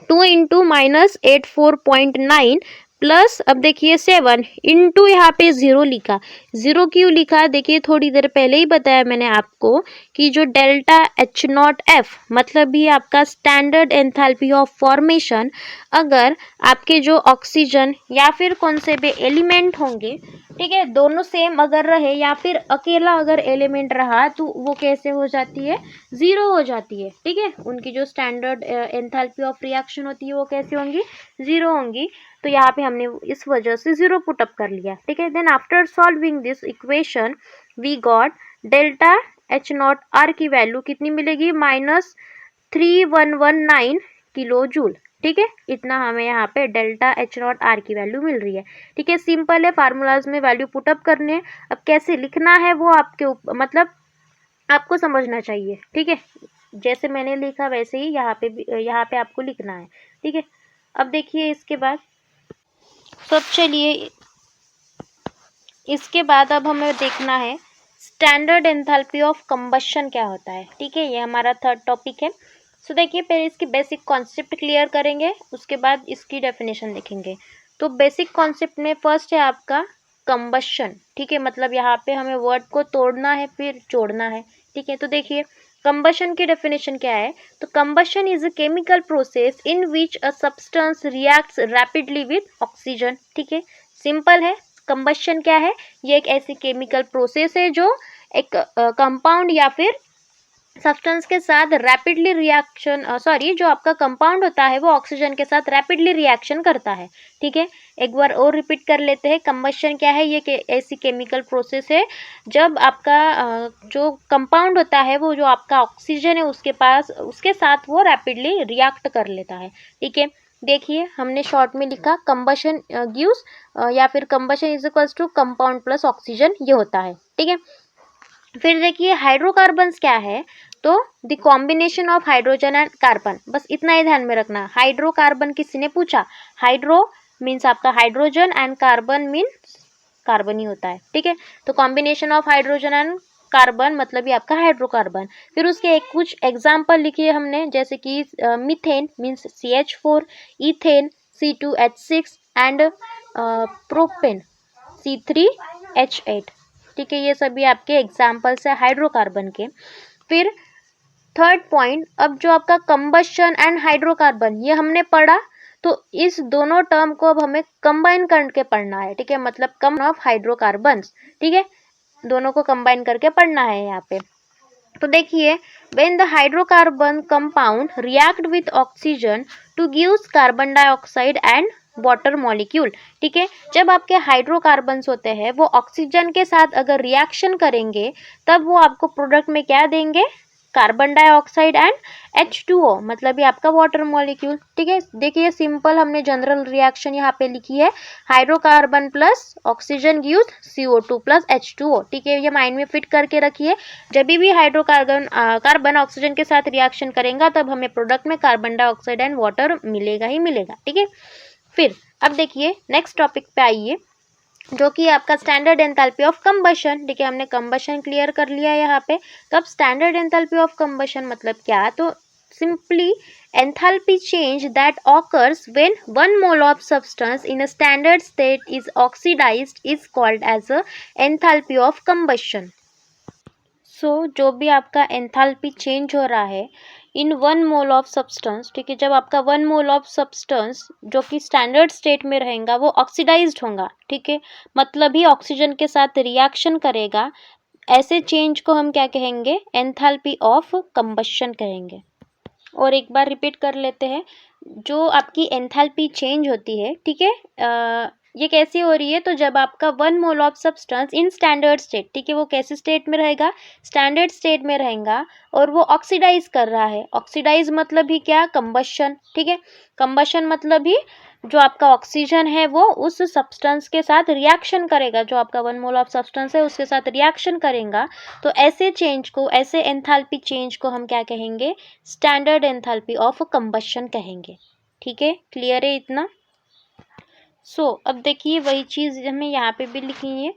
2 इंटू माइनस 84.9 प्लस, अब देखिए 7 इंटू यहाँ पे 0 लिखा। 0 क्यों लिखा, देखिए थोड़ी देर पहले ही बताया मैंने आपको कि जो डेल्टा एच नॉट एफ मतलब भी आपका स्टैंडर्ड एंथैल्पी ऑफ फॉर्मेशन, अगर आपके जो ऑक्सीजन या फिर कौन से भी एलिमेंट होंगे, ठीक है, दोनों सेम अगर रहे या फिर अकेला अगर एलिमेंट रहा तो वो कैसे हो जाती है 0 हो जाती है, ठीक है। उनकी जो स्टैंडर्ड एंथैल्पी ऑफ रिएक्शन होती है वो कैसे होंगी 0 होंगी, तो यहाँ पे हमने इस वजह से 0 पुटअप कर लिया, ठीक है। Then after solving this equation we got delta H naught R की वैल्यू कितनी मिलेगी -3119 किलो जूल, ठीक है। इतना हमें यहाँ पे डेल्टा एच नॉट आर की वैल्यू मिल रही है, ठीक है। सिंपल है, फार्मूलाज में वैल्यू पुटअप करने हैं, अब कैसे लिखना है वो आपके मतलब आपको समझना चाहिए, ठीक है। जैसे मैंने लिखा वैसे ही यहाँ पे आपको लिखना है, ठीक है। अब देखिए इसके बाद तो चलिए इसके बाद अब हमें देखना है स्टैंडर्ड एंथैल्पी ऑफ कंबशन क्या होता है, ठीक है। ये हमारा 3rd टॉपिक है। सो देखिए पहले इसकी बेसिक कॉन्सेप्ट क्लियर करेंगे, उसके बाद इसकी डेफिनेशन लिखेंगे। तो बेसिक कॉन्सेप्ट में फर्स्ट है आपका कंबशन, ठीक है, मतलब यहाँ पे हमें वर्ड को तोड़ना है फिर जोड़ना है, ठीक है। तो देखिए कंबशन की डेफिनेशन क्या है, तो combustion is a chemical process in which a substance reacts rapidly with oxygen, ठीक है। सिंपल है, कंबशन क्या है, ये एक ऐसी केमिकल प्रोसेस है जो एक कंपाउंड या फिर सब्सटेंस के साथ रैपिडली रिएक्शन जो आपका कंपाउंड होता है वो ऑक्सीजन के साथ रैपिडली रिएक्शन करता है, ठीक है। एक बार और रिपीट कर लेते हैं, कंबशन क्या है, ये ऐसी केमिकल प्रोसेस है जब आपका जो कंपाउंड होता है वो जो आपका ऑक्सीजन है उसके साथ वो रैपिडली रिएक्ट कर लेता है, ठीक है। देखिए हमने शॉर्ट में लिखा कंबशन गिव्स या फिर combustion is equals to compound plus oxygen, ये होता है, ठीक है। फिर देखिए हाइड्रोकार्बन्स क्या है, तो the combination of hydrogen and carbon, बस इतना ही ध्यान में रखना। हाइड्रोकार्बन किसी ने पूछा, हाइड्रो मीन्स आपका hydrogen and carbon means carbon ही होता है, ठीक है। तो combination of hydrogen and carbon मतलब ये आपका हाइड्रोकार्बन। फिर उसके कुछ एग्जाम्पल लिखिए हमने, जैसे कि methane means CH4, ethane C2H6 and propane C3H8, ठीक है। ये सभी आपके एग्जाम्पल्स है हाइड्रोकार्बन के। फिर थर्ड पॉइंट, अब जो आपका कंबशन एंड हाइड्रोकार्बन ये हमने पढ़ा, तो इस दोनों टर्म को अब हमें कंबाइन करके पढ़ना है, ठीक है, मतलब कम ऑफ हाइड्रोकार्बन्स, ठीक है, दोनों को कंबाइन करके पढ़ना है यहाँ पे। तो देखिए, when the hydrocarbon compound react with oxygen to gives carbon dioxide and water molecule, ठीक है, जब आपके हाइड्रोकार्बन्स होते हैं वो ऑक्सीजन के साथ अगर रिएक्शन करेंगे तब वो आपको प्रोडक्ट में क्या देंगे, कार्बन डाइऑक्साइड एंड H2O, मतलब ये आपका वाटर मॉलिक्यूल, ठीक है। देखिए सिंपल हमने जनरल रिएक्शन यहाँ पे लिखी है, hydrocarbon plus oxygen gives CO2 plus H2O, ठीक है, ये माइंड में फिट करके रखिए। जब भी कार्बन ऑक्सीजन के साथ रिएक्शन करेगा तब हमें प्रोडक्ट में कार्बन डाइऑक्साइड एंड वाटर मिलेगा ही मिलेगा, ठीक है। फिर अब देखिए नेक्स्ट टॉपिक पे आइए, जो कि आपका स्टैंडर्ड एंथैल्पी ऑफ कंबशन, ठीक है, हमने कंबशन क्लियर कर लिया यहाँ पे। तो अब स्टैंडर्ड एंथैल्पी ऑफ कंबशन मतलब क्या, तो simply enthalpy change that occurs when 1 mole of substance in a standard state is oxidized is called as a enthalpy of combustion। जो भी आपका एंथैल्पी चेंज हो रहा है इन 1 मोल ऑफ सब्सटेंस, ठीक है, जब आपका 1 मोल ऑफ सब्सटेंस जो कि स्टैंडर्ड स्टेट में रहेगा वो ऑक्सीडाइज्ड होगा, ठीक है, मतलब ही ऑक्सीजन के साथ रिएक्शन करेगा, ऐसे चेंज को हम क्या कहेंगे, एंथैल्पी ऑफ कंबशन कहेंगे। और एक बार रिपीट कर लेते हैं, जो आपकी एंथैल्पी चेंज होती है, ठीक है, ये कैसी हो रही है, तो जब आपका 1 mole of substance in standard state, ठीक है, वो कैसे स्टेट में रहेगा, स्टैंडर्ड स्टेट में रहेगा, और वो ऑक्सीडाइज कर रहा है। ऑक्सीडाइज मतलब ही क्या, कंबशन, ठीक है, कंबशन मतलब ही जो आपका ऑक्सीजन है वो उस सब्सटेंस के साथ रिएक्शन करेगा, जो आपका 1 मोल ऑफ सब्सटेंस है उसके साथ रिएक्शन करेगा। तो ऐसे चेंज को, ऐसे एंथैल्पी चेंज को हम क्या कहेंगे, स्टैंडर्ड एंथैल्पी ऑफ कंबशन कहेंगे, ठीक है, क्लियर है इतना। अब देखिए वही चीज हमें यहाँ पे भी लिखी है,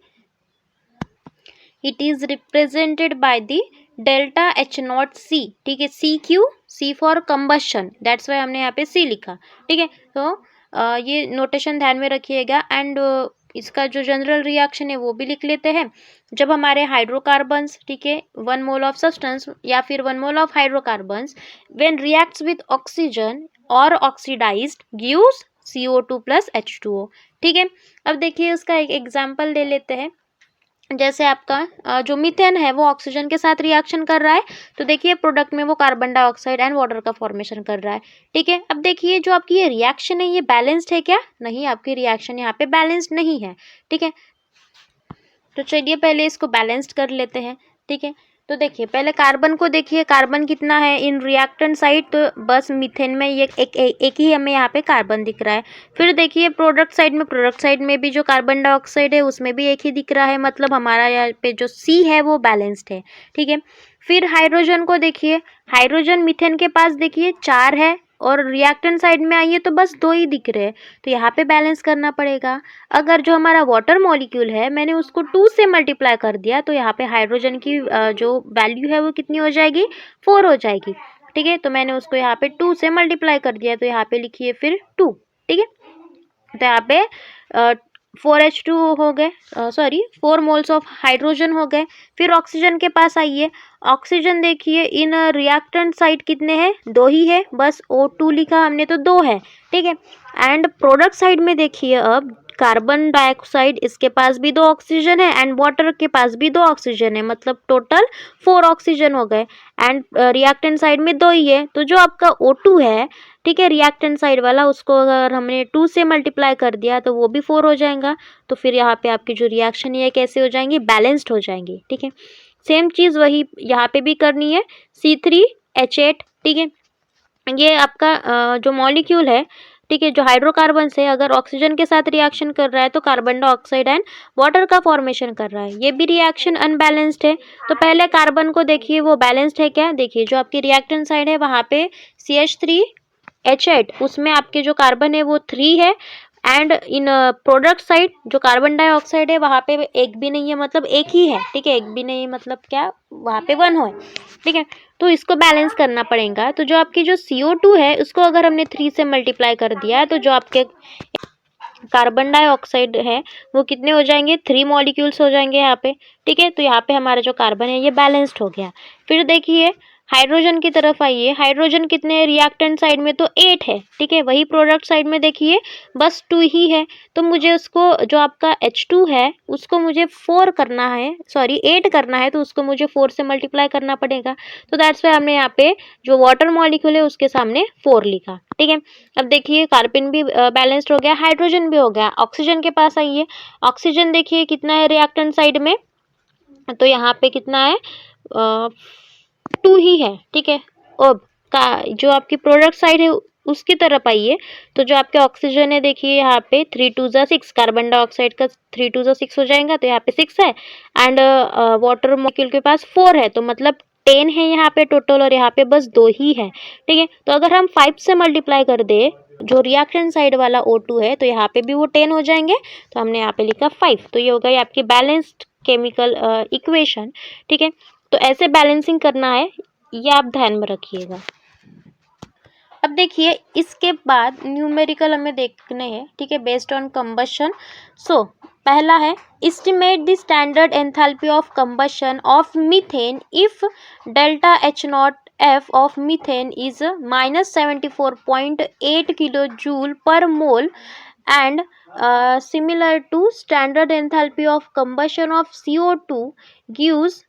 it is represented by the delta H0C, ठीक है, CQ, C for combustion, that's why हमने यहाँ पे C लिखा, ठीक है। तो ये नोटेशन ध्यान में रखिएगा। एंड इसका जो जनरल रिएक्शन है वो भी लिख लेते हैं। जब हमारे हाइड्रोकार्बन्स, ठीक है, 1 मोल ऑफ सब्सटेंस या फिर 1 mole of hydrocarbons when reacts with oxygen और oxidized gives CO2 plus H2O, ठीक है। अब देखिए उसका एक एग्जाम्पल ले लेते हैं, जैसे आपका जो मीथेन है वो ऑक्सीजन के साथ रिएक्शन कर रहा है, तो देखिए प्रोडक्ट में वो कार्बन डाइऑक्साइड एंड वाटर का फॉर्मेशन कर रहा है, ठीक है। अब देखिए जो आपकी ये रिएक्शन है ये बैलेंस्ड है क्या, नहीं, आपकी रिएक्शन यहाँ पे बैलेंस्ड नहीं है, ठीक है। तो चलिए पहले इसको बैलेंस्ड कर लेते हैं, ठीक है। तो देखिए पहले कार्बन को देखिए, कार्बन कितना है इन रिएक्टेंट साइड, तो बस मीथेन में ये एक ही हमें यहाँ पे कार्बन दिख रहा है। फिर देखिए प्रोडक्ट साइड में भी जो कार्बन डाइऑक्साइड है उसमें भी एक ही दिख रहा है, मतलब हमारा यहाँ पे जो C है वो बैलेंस्ड है, ठीक है। फिर हाइड्रोजन को देखिए, हाइड्रोजन मीथेन के पास देखिए 4 है और रिएक्टेंट साइड में आइए तो बस 2 ही दिख रहे हैं, तो यहाँ पे बैलेंस करना पड़ेगा। अगर जो हमारा वाटर मॉलिक्यूल है मैंने उसको 2 से मल्टीप्लाई कर दिया, तो यहाँ पे हाइड्रोजन की जो वैल्यू है वो कितनी हो जाएगी, 4 हो जाएगी, ठीक है। तो मैंने उसको यहाँ पे 2 से मल्टीप्लाई कर दिया, तो यहाँ पे लिखिए फिर 2, ठीक है। तो यहाँ पे 4H2 हो गए, 4 मोल्स ऑफ हाइड्रोजन हो गए। फिर ऑक्सीजन के पास आइए, ऑक्सीजन देखिए इन रिएक्टेंट साइड कितने हैं, 2 ही है, बस O2 लिखा हमने तो 2 है, ठीक है। एंड प्रोडक्ट साइड में देखिए अब कार्बन डाइऑक्साइड, इसके पास भी 2 ऑक्सीजन है एंड वाटर के पास भी 2 ऑक्सीजन है, मतलब टोटल 4 ऑक्सीजन हो गए। एंड रिएक्टेंट साइड में 2 ही है, तो जो आपका O2 है, ठीक है, रिएक्टेंट साइड वाला, उसको अगर हमने 2 से मल्टीप्लाई कर दिया तो वो भी 4 हो जाएगा। तो फिर यहाँ पे आपकी जो रिएक्शन है कैसे हो जाएंगी, बैलेंस्ड हो जाएंगी, ठीक है। सेम चीज़ वही यहाँ पे भी करनी है, C3H8, ठीक है। ये आपका जो मॉलिक्यूल है ठीक है, जो हाइड्रोकार्बन्स है अगर ऑक्सीजन के साथ रिएक्शन कर रहा है तो कार्बन डाइऑक्साइड एंड वाटर का फॉर्मेशन कर रहा है। ये भी रिएक्शन अनबैलेंस्ड है। तो पहले कार्बन को देखिए वो बैलेंस्ड है क्या, देखिए जो आपकी रिएक्टेंट साइड है वहाँ पे CH3H8 उसमें आपके जो कार्बन है वो 3 है, एंड इन प्रोडक्ट साइड जो कार्बन डाइऑक्साइड है वहाँ पे एक भी नहीं है, मतलब एक ही है। ठीक है, एक भी नहीं मतलब क्या, वहाँ पे 1 है। ठीक है, तो इसको बैलेंस करना पड़ेगा। तो जो आपकी जो CO2 है उसको अगर हमने 3 से मल्टीप्लाई कर दिया तो जो आपके कार्बन डाइऑक्साइड है वो कितने हो जाएंगे, 3 मॉलिक्यूल्स हो जाएंगे यहाँ पे। ठीक है, तो यहाँ पे हमारा जो कार्बन है ये बैलेंस्ड हो गया। फिर देखिए हाइड्रोजन की तरफ आइए, हाइड्रोजन कितने रिएक्टेंट साइड में तो 8 है। ठीक है, वही प्रोडक्ट साइड में देखिए बस 2 ही है। तो मुझे उसको जो आपका H2 है उसको मुझे 4 करना है, सॉरी 8 करना है, तो उसको मुझे 4 से मल्टीप्लाई करना पड़ेगा। तो दैट्स वाई हमने यहाँ पे जो वाटर मॉलिक्यूल है उसके सामने 4 लिखा। ठीक है, अब देखिए कार्बन भी बैलेंस्ड हो गया, हाइड्रोजन भी हो गया। ऑक्सीजन के पास आइए, ऑक्सीजन देखिए कितना है रिएक्टेंट साइड में, तो यहाँ पे कितना है 2 ही है। ठीक है, अब का जो आपकी प्रोडक्ट साइड है उसकी तरफ आइए, तो जो आपके ऑक्सीजन है देखिए यहाँ पे 3 2 6, कार्बन डाइऑक्साइड का 3 2 6 हो जाएगा, तो यहाँ पे 6 है, एंड वाटर मॉलिक्यूल के पास 4 है, तो मतलब 10 है यहाँ पे टोटल, और यहाँ पे बस 2 ही है। ठीक है, तो अगर हम 5 से मल्टीप्लाई कर दे जो रिएक्टेंट साइड वाला O2 है तो यहाँ पे भी वो 10 हो जाएंगे, तो हमने यहाँ पे लिखा 5। तो ये हो गई आपकी बैलेंस्ड केमिकल इक्वेशन। ठीक है, तो ऐसे बैलेंसिंग करना है, ये आप ध्यान में रखिएगा। अब देखिए इसके बाद न्यूमेरिकल हमें देखने हैं। ठीक है, बेस्ड ऑन कंबशन। सो पहला है estimate the standard enthalpy of combustion of methane if delta H0F of methane is -74.8 kilojoule पर मोल and similar to standard enthalpy of combustion of CO2 gives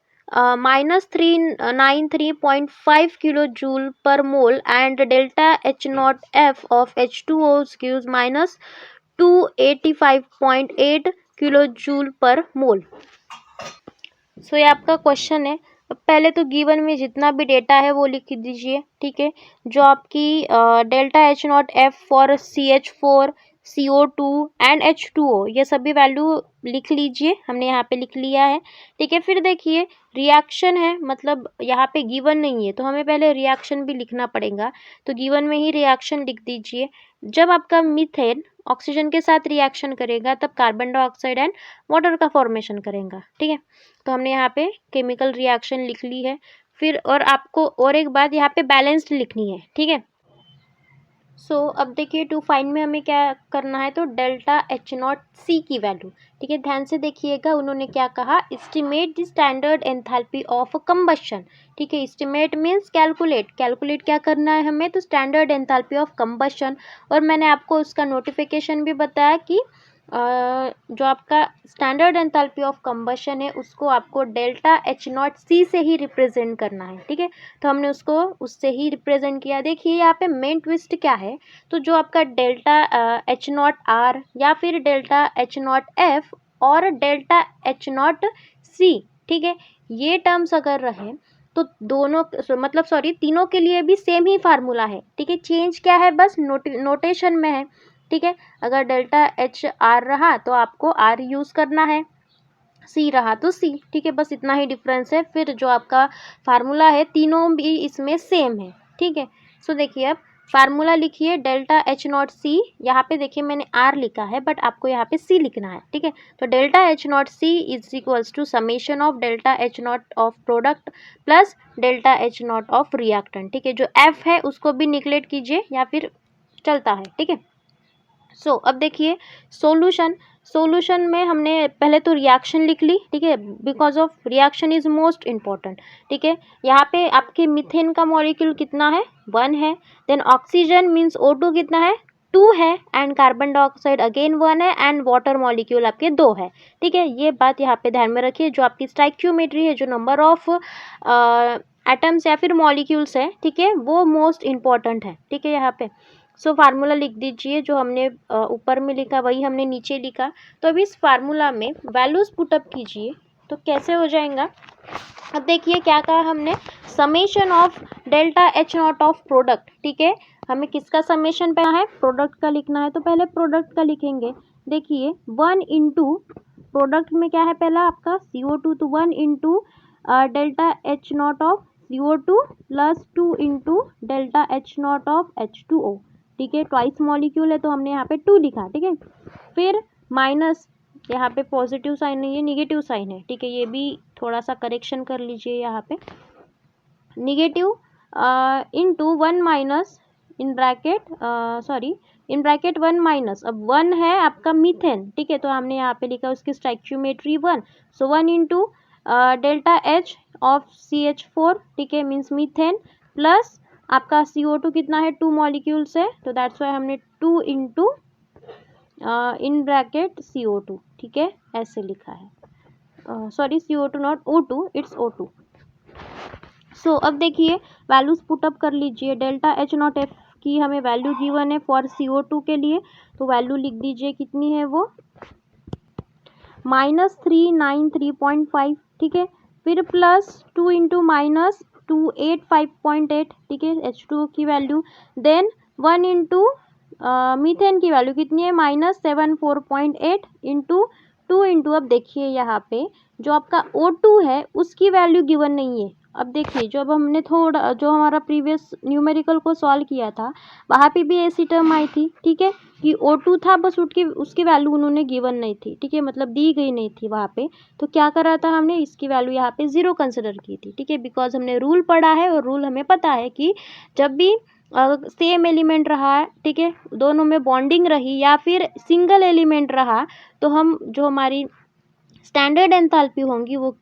-393.5 kilojoule per mole, and delta H0F of H2O gives -285.8 kilojoule per mole। सो ये आपका question है। पहले तो given में जितना भी data है वो लिख दीजिए। ठीक है, जो आपकी delta H0F for CH4 CO2 and H2O ये सभी वैल्यू लिख लीजिए, हमने यहाँ पे लिख लिया है। ठीक है, फिर देखिए रिएक्शन है, मतलब यहाँ पे गिवन नहीं है तो हमें पहले रिएक्शन भी लिखना पड़ेगा, तो गिवन में ही रिएक्शन लिख दीजिए। जब आपका मीथेन ऑक्सीजन के साथ रिएक्शन करेगा तब कार्बन डाइऑक्साइड एंड वाटर का फॉर्मेशन करेगा। ठीक है, तो हमने यहाँ पे केमिकल रिएक्शन लिख ली है। फिर और आपको और एक बात यहाँ पे बैलेंस्ड लिखनी है। ठीक है, सो अब देखिए टू फाइंड में हमें क्या करना है, तो डेल्टा H0C की वैल्यू। ठीक है, ध्यान से देखिएगा उन्होंने क्या कहा, estimate the standard enthalpy of combustion. ठीक है, एस्टिमेट मीन्स कैलकुलेट, कैलकुलेट क्या करना है हमें, तो स्टैंडर्ड एंथैल्पी ऑफ कंबशन। और मैंने आपको उसका नोटिफिकेशन भी बताया कि जो आपका स्टैंडर्ड एंथैल्पी ऑफ कंबशन है उसको आपको डेल्टा H0C से ही रिप्रेजेंट करना है। ठीक है, तो हमने उसको उससे ही रिप्रेजेंट किया। देखिए यहाँ पे मेन ट्विस्ट क्या है, तो जो आपका डेल्टा H0R या फिर डेल्टा H0F और डेल्टा H0C, ठीक है, ये टर्म्स अगर रहे तो दोनों मतलब सॉरी तीनों के लिए भी सेम ही फार्मूला है। ठीक है, चेंज क्या है, बस नोटेशन में है। ठीक है, अगर डेल्टा HR रहा तो आपको R यूज़ करना है, C रहा तो C। ठीक है, बस इतना ही डिफरेंस है। फिर जो आपका फार्मूला है तीनों भी इसमें सेम है। ठीक है, सो देखिए अब फार्मूला लिखिए डेल्टा H0C, यहाँ पे देखिए मैंने R लिखा है बट आपको यहाँ पे C लिखना है। ठीक है, तो delta H0C is equals to summation of delta H0 of product plus delta H0 of reactant. ठीक है, जो F है उसको भी निगलेक्ट कीजिए या फिर चलता है। ठीक है, सो अब देखिए सॉल्यूशन में हमने पहले तो रिएक्शन लिख ली। ठीक है, because of reaction is most important. ठीक है, यहाँ पे आपके मीथेन का मॉलिक्यूल कितना है, 1 है। देन ऑक्सीजन मीन्स O2 कितना है, 2 है, एंड कार्बन डाइऑक्साइड अगेन 1 है, एंड वाटर मॉलिक्यूल आपके 2 है। ठीक है, ये बात यहाँ पे ध्यान में रखिए। जो आपकी स्टोइकियोमेट्री है, जो नंबर ऑफ एटम्स या फिर मॉलिक्यूल्स है, ठीक है, वो मोस्ट इम्पॉर्टेंट है। ठीक है, यहाँ पे सो फार्मूला लिख दीजिए, जो हमने ऊपर में लिखा वही हमने नीचे लिखा। तो अब इस फार्मूला में वैल्यूज पुटअप कीजिए तो कैसे हो जाएगा। अब देखिए क्या कहा हमने, summation of delta H0 of product. ठीक है, हमें किसका समेशन पे है, प्रोडक्ट का लिखना है, तो पहले प्रोडक्ट का लिखेंगे। देखिए 1 इंटू प्रोडक्ट में क्या है पहला आपका CO2, तो 1 into delta H naught of CO2 plus 2 into delta H naught of H2O। ठीक है, ट्वाइस मॉलिक्यूल है तो हमने यहाँ पे 2 लिखा। ठीक है, फिर माइनस, यहाँ पे पॉजिटिव साइन नहीं है, निगेटिव साइन है। ठीक है, ये भी थोड़ा सा करेक्शन कर लीजिए। यहाँ पे negative into 1 minus in bracket in bracket 1 minus, अब 1 है आपका मीथेन। ठीक है, तो हमने यहाँ पे लिखा उसकी स्टैक्यूमेट्री 1, सो 1 into delta H of CH4। ठीक है, मीन्स मीथेन प्लस आपका CO2 कितना है, 2 मॉलिक्यूल्स है, तो दैट्स वाई हमने 2 इंटू इन ब्रैकेट CO2। ठीक है, ऐसे लिखा है, sorry CO2 not O2, it's O2। सो अब देखिए वैल्यूज पुटअप कर लीजिए। डेल्टा H नॉट एफ की हमें वैल्यू गिवन है फॉर CO2 के लिए, तो वैल्यू लिख दीजिए कितनी है वो, -393.5। ठीक है, फिर प्लस 2 इंटू माइनस 285.8। ठीक है, H2O की वैल्यू, देन 1 इंटू मीथेन की वैल्यू कितनी है, -74.8 इंटू 2 इंटू, अब देखिए यहाँ पे जो आपका O2 है उसकी वैल्यू गिवन नहीं है। अब देखिए जब हमने थोड़ा जो हमारा प्रीवियस न्यूमेरिकल को सॉल्व किया था वहाँ पे भी ऐसी टर्म आई थी। ठीक है, कि O2 था, बस उसकी वैल्यू उन्होंने गिवन नहीं थी। ठीक है, मतलब दी गई नहीं थी वहाँ पे, तो क्या करा था हमने, इसकी वैल्यू यहाँ पे 0 कंसिडर की थी। ठीक है, बिकॉज हमने रूल पढ़ा है और रूल हमें पता है कि जब भी सेम एलिमेंट रहा है, ठीक है, दोनों में बॉन्डिंग रही या फिर सिंगल एलिमेंट रहा, तो हम जो हमारी स्टैंडर्ड एंथैल्पी होंगी वो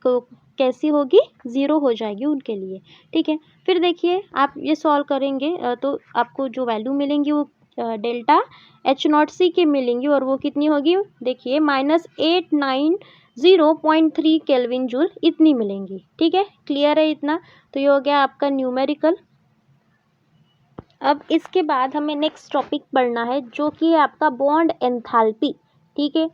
कैसी होगी, 0 हो जाएगी उनके लिए। ठीक है, फिर देखिए आप ये सॉल्व करेंगे तो आपको जो वैल्यू मिलेंगी वो डेल्टा H नॉट C के मिलेंगी, और वो कितनी होगी, देखिए -890.3 केल्विन जूल इतनी मिलेंगी। ठीक है, क्लियर है इतना, तो ये हो गया आपका न्यूमेरिकल। अब इसके बाद हमें नेक्स्ट टॉपिक पढ़ना है जो कि है आपका बॉन्ड एंथैल्पी। ठीक है,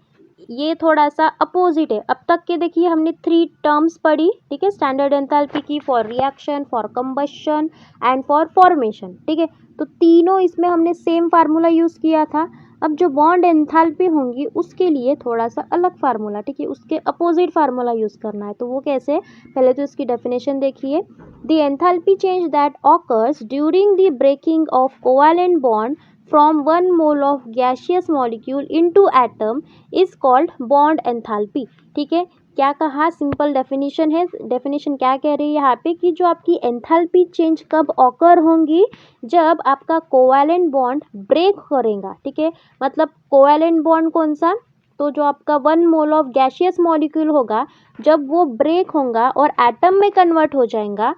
ये थोड़ा सा अपोजिट है। अब तक के देखिए हमने 3 टर्म्स पढ़ी। ठीक है, स्टैंडर्ड एंथैल्पी की, for reaction, for combustion and for formation. ठीक है, तो तीनों इसमें हमने सेम फार्मूला यूज़ किया था। अब जो बॉन्ड एंथैल्पी होंगी उसके लिए थोड़ा सा अलग फार्मूला, ठीक है, उसके अपोजिट फार्मूला यूज़ करना है। तो वो कैसे, पहले तो इसकी डेफिनेशन देखिए। The enthalpy change that occurs during the breaking of covalent bond from one mole of gaseous molecule into atom is called bond enthalpy। ठीक है, क्या कहा, सिंपल डेफिनेशन है। डेफिनेशन क्या कह रही है यहाँ पे कि जो आपकी एंथैल्पी चेंज कब ऑकर होंगी, जब आपका कोवैलेंट बॉन्ड ब्रेक करेगा। ठीक है, मतलब कोवैलेंट बॉन्ड कौन सा, तो जो आपका 1 मोल ऑफ गैसियस मॉलिक्यूल होगा, जब वो ब्रेक होगा और एटम में कन्वर्ट हो जाएगा,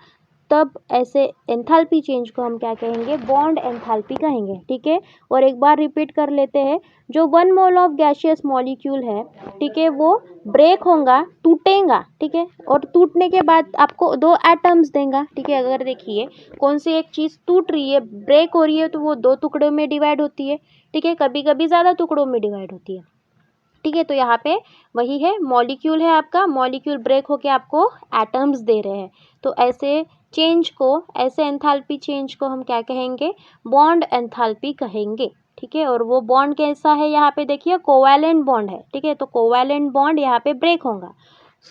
तब ऐसे एंथैल्पी चेंज को हम क्या कहेंगे, बॉन्ड एंथैल्पी कहेंगे। ठीक है, और एक बार रिपीट कर लेते हैं, जो 1 मोल ऑफ गैसियस मॉलिक्यूल है, ठीक है, वो ब्रेक होगा, टूटेगा। ठीक है, और टूटने के बाद आपको 2 एटम्स देगा। ठीक है, अगर देखिए कौन सी एक चीज़ टूट रही है, ब्रेक हो रही है, तो वो 2 टुकड़ों में डिवाइड होती है। ठीक है, कभी कभी ज़्यादा टुकड़ों में डिवाइड होती है। ठीक है, तो यहाँ पे वही है, मॉलिक्यूल है आपका, मॉलिक्यूल ब्रेक होके आपको एटम्स दे रहे हैं। तो ऐसे चेंज को, ऐसे एंथैल्पी चेंज को हम क्या कहेंगे, बॉन्ड एंथैल्पी कहेंगे। ठीक है, और वो बॉन्ड कैसा है, यहाँ पे देखिए कोवैलेंट बॉन्ड है। ठीक है, तो कोवैलेंट बॉन्ड यहाँ पे ब्रेक होगा।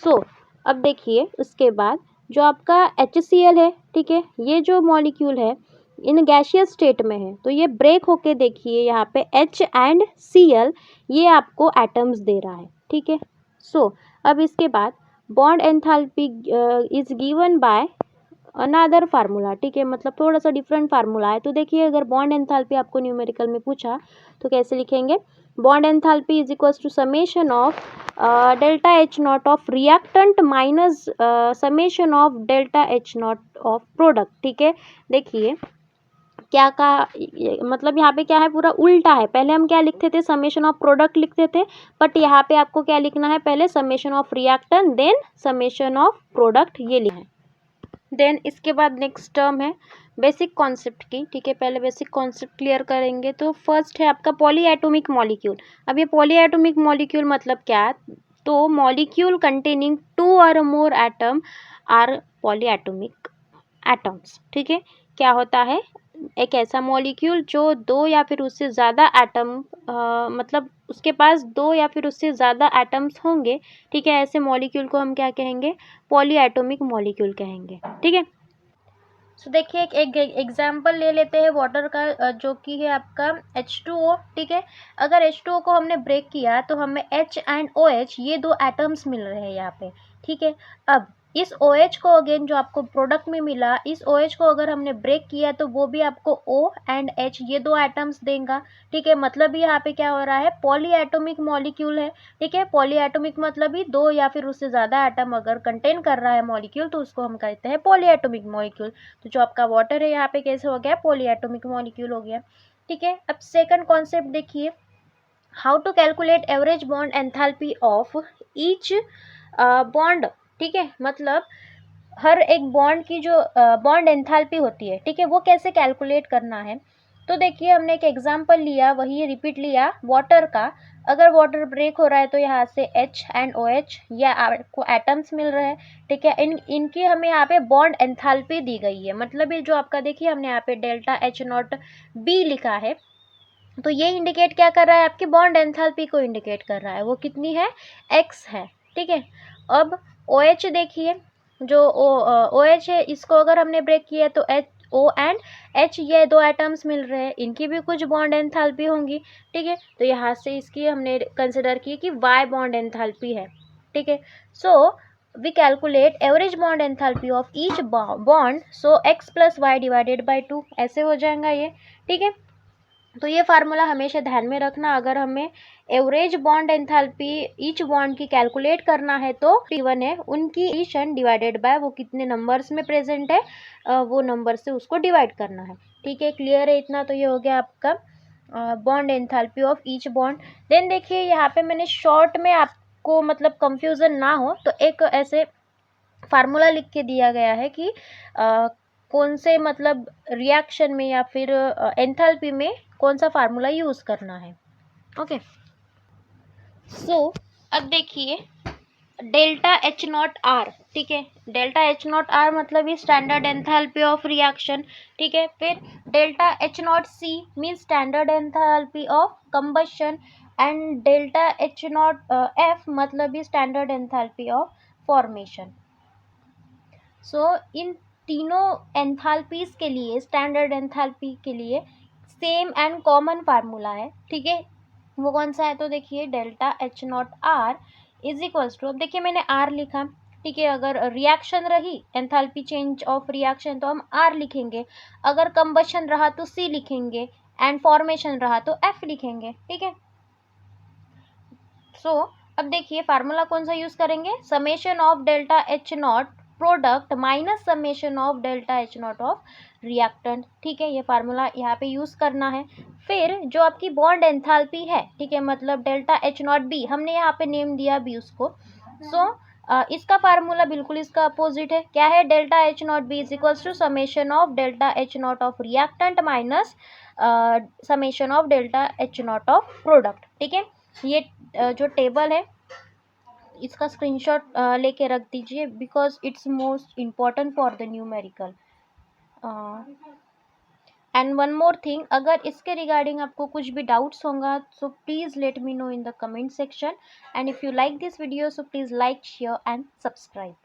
सो अब देखिए उसके बाद जो आपका HCl है, ठीक है, ये जो मॉलिक्यूल है इन गैसियस स्टेट में है, तो ये ब्रेक होके देखिए यहाँ पे H एंड Cl ये आपको एटम्स दे रहा है। ठीक है, सो अब इसके बाद bond enthalpy is given by another formula. ठीक है, मतलब थोड़ा सा डिफरेंट फार्मूला है। तो देखिए अगर बॉन्ड एंथैल्पी आपको न्यूमेरिकल में पूछा तो कैसे लिखेंगे, bond enthalpy is equals to summation of delta H naught of reactant minus summation of delta H naught of product. ठीक है, देखिए क्या कहा, मतलब यहाँ पे क्या है, पूरा उल्टा है। पहले हम क्या लिखते थे, समेशन ऑफ प्रोडक्ट लिखते थे, बट यहाँ पे आपको क्या लिखना है, पहले summation of reactant then summation of product, ये लिखना है। देन इसके बाद नेक्स्ट टर्म है बेसिक कॉन्सेप्ट की। ठीक है, पहले बेसिक कॉन्सेप्ट क्लियर करेंगे। तो फर्स्ट है आपका पॉलीएटॉमिक मॉलिक्यूल। अब ये पॉलीएटॉमिक मॉलिक्यूल मतलब क्या, तो मॉलिक्यूल कंटेनिंग 2 और more atom are polyatomic atoms. ठीक है, क्या होता है, एक ऐसा मॉलिक्यूल जो दो या फिर उससे ज़्यादा एटम मतलब उसके पास दो या फिर उससे ज़्यादा एटम्स होंगे, ठीक है, ऐसे मॉलिक्यूल को हम क्या कहेंगे, पॉलीएटॉमिक मॉलिक्यूल कहेंगे, ठीक है। सो देखिए एक एग्जाम्पल ले लेते हैं वाटर का, जो कि है आपका H2O, ठीक है। अगर H2O को हमने ब्रेक किया तो हमें H एंड OH ये दो एटम्स मिल रहे हैं यहाँ पे, ठीक है। अब इस OH को अगेन जो आपको प्रोडक्ट में मिला, इस OH को अगर हमने ब्रेक किया तो वो भी आपको O एंड H ये दो एटम्स देगा, ठीक है। मतलब यहाँ पे क्या हो रहा है, पॉलीएटॉमिक मॉलिक्यूल है, ठीक है। पॉलीएटॉमिक मतलब ही दो या फिर उससे ज़्यादा एटम अगर कंटेन कर रहा है मॉलिक्यूल तो उसको हम कहते हैं पॉलीएटॉमिक मॉलिक्यूल। तो जो आपका वाटर है यहाँ पे कैसे हो गया, पॉलीएटॉमिक मॉलिक्यूल हो गया, ठीक है। अब सेकंड कॉन्सेप्ट देखिए, how to calculate average bond enthalpy of each bond, ठीक है। मतलब हर एक बॉन्ड की जो बॉन्ड एंथैल्पी होती है, ठीक है, वो कैसे कैलकुलेट करना है। तो देखिए हमने एक एग्जांपल लिया, वही रिपीट लिया वाटर का। अगर वाटर ब्रेक हो रहा है तो यहाँ से H एंड OH या आपको एटम्स मिल रहे हैं, ठीक है। इनकी हमें यहाँ पे बॉन्ड एंथैल्पी दी गई है, मतलब ये जो आपका देखिए हमने यहाँ पे डेल्टा H0B लिखा है, तो ये इंडिकेट क्या कर रहा है, आपकी बॉन्ड एंथैल्पी को इंडिकेट कर रहा है, वो कितनी है, X है, ठीक है। अब OH देखिए, जो OH है, इसको अगर हमने ब्रेक किया तो O एंड H ये दो एटम्स मिल रहे हैं, इनकी भी कुछ बॉन्ड एंथैल्पी होंगी, ठीक है। तो यहाँ से इसकी हमने कंसिडर की कि Y बॉन्ड एंथैल्पी है, ठीक है। So we calculate average bond enthalpy of each bond, so X plus Y divided by 2 ऐसे हो जाएगा ये, ठीक है। तो ये फार्मूला हमेशा ध्यान में रखना, अगर हमें average bond enthalpy each bond की कैलकुलेट करना है तो T1 है उनकी एडिशन डिवाइडेड बाय वो कितने नंबर्स में प्रेजेंट है, वो नंबर से उसको डिवाइड करना है, ठीक है। क्लियर है इतना, तो ये हो गया आपका bond enthalpy of each bond. Then देखिए यहाँ पे मैंने शॉर्ट में आपको मतलब कंफ्यूजन ना हो तो एक ऐसे फार्मूला लिख के दिया गया है कि कौन से मतलब रिएक्शन में या फिर एंथैल्पी में कौन सा फार्मूला यूज करना है, ओके। सो अब देखिए डेल्टा H0R, ठीक है। डेल्टा H0R मतलब ये स्टैंडर्ड एंथैल्पी ऑफ रिएक्शन, ठीक है। फिर delta H0C mean standard enthalpy of combustion and delta H0F मतलब ये स्टैंडर्ड एंथैल्पी ऑफ फॉर्मेशन। सो इन तीनों एंथैल्पीज के लिए, स्टैंडर्ड एंथैल्पी के लिए सेम एंड कॉमन फार्मूला है, ठीक है। वो कौन सा है, तो देखिए delta H0R is equals to, अब देखिए मैंने R लिखा, ठीक है। अगर रिएक्शन रही, एंथैल्पी चेंज ऑफ रिएक्शन, तो हम R लिखेंगे। अगर कंबशन रहा तो C लिखेंगे एंड फॉर्मेशन रहा तो F लिखेंगे, ठीक है। सो अब देखिए फार्मूला कौन सा यूज करेंगे, summation of delta H0 product minus summation of delta H0 of reactant, ठीक है। ये फार्मूला यहाँ पे यूज करना है। फिर जो आपकी बॉन्ड एंथैल्पी है, ठीक है, मतलब डेल्टा H0B हमने यहाँ पे नेम दिया B उसको। सो इसका फार्मूला बिल्कुल इसका अपोजिट है, क्या है, delta H0B is equals to summation of delta H0 of reactant minus summation of delta H0 of product, ठीक है। ये जो टेबल है इसका स्क्रीनशॉट लेके रख दीजिए, because it's most important for the numerical. And one more thing, अगर इसके रिगार्डिंग आपको कुछ भी डाउट्स होगा so please let me know in the comment section, and if you like this video so please like, share and subscribe.